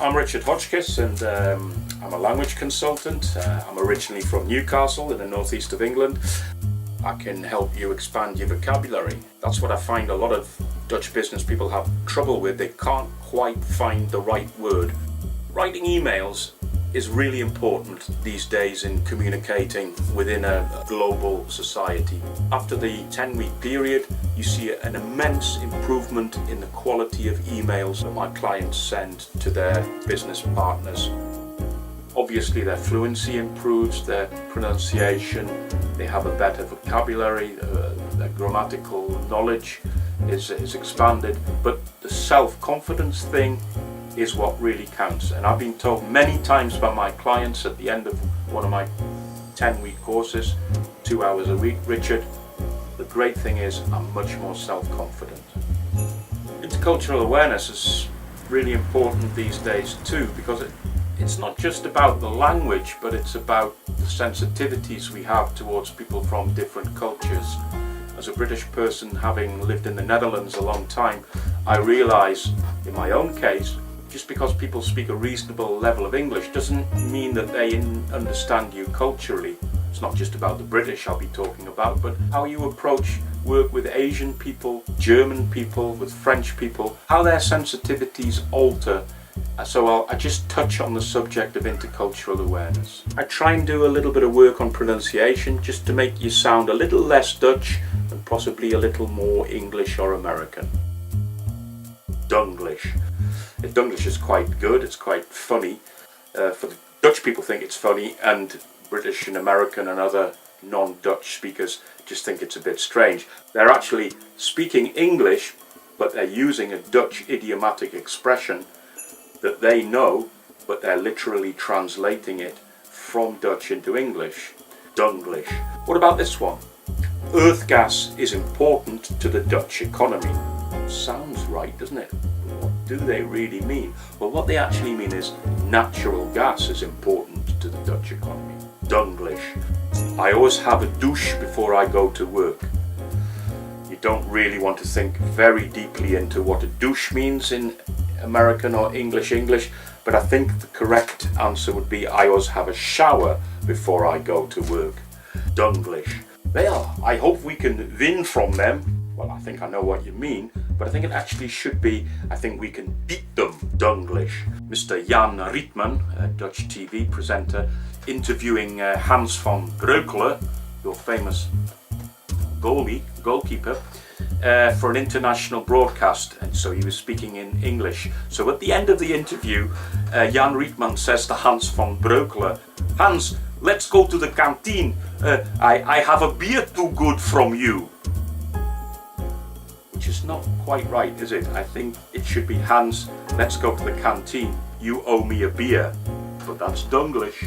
I'm Richard Hodgkiss and I'm a language consultant. I'm originally from Newcastle in the northeast of England. I can help you expand your vocabulary. That's what I find a lot of Dutch business people have trouble with. They can't quite find the right word. Writing emails is really important these days in communicating within a global society. After the 10-week period, you see an immense improvement in the quality of emails that my clients send to their business partners. Obviously their fluency improves, their pronunciation, they have a better vocabulary, their grammatical knowledge is expanded, but the self-confidence thing is what really counts. And I've been told many times by my clients at the end of one of my 10-week courses, 2 hours a week, Richard, the great thing is I'm much more self-confident. Intercultural awareness is really important these days too, because it's not just about the language, but it's about the sensitivities we have towards people from different cultures. As a British person, having lived in the Netherlands a long time, I realise in my own case, just because people speak a reasonable level of English doesn't mean that they understand you culturally. It's not just about the British I'll be talking about, but how you approach work with Asian people, German people, with French people, how their sensitivities alter. So I just touch on the subject of intercultural awareness. I try and do a little bit of work on pronunciation just to make you sound a little less Dutch and possibly a little more English or American. Dunglish. Dunglish is quite good, it's quite funny. For the Dutch people think it's funny, and British and American and other non-Dutch speakers just think it's a bit strange. They're actually speaking English, but they're using a Dutch idiomatic expression that they know, but they're literally translating it from Dutch into English. Dunglish. What about this one? Earth gas is important to the Dutch economy. Sounds right, doesn't it? What do they really mean? Well, what they actually mean is natural gas is important to the Dutch economy. Dunglish. I always have a douche before I go to work. You don't really want to think very deeply into what a douche means in American or English, but I think the correct answer would be I always have a shower before I go to work. Dunglish. Well, I hope we can win from them. Well, I think I know what you mean, but I think it actually should be, I think we can beat them. Dunglish. Mr. Jan Rietman, a Dutch TV presenter, interviewing Hans van Breukelen, your famous goalkeeper, for an international broadcast, and so he was speaking in English. So at the end of the interview, Jan Rietman says to Hans van Breukelen, "Hans, let's go to the canteen. I have a beer too good from you." Which is not quite right, is it? I think it should be, "Hans, let's go to the canteen. You owe me a beer." But that's Dunglish.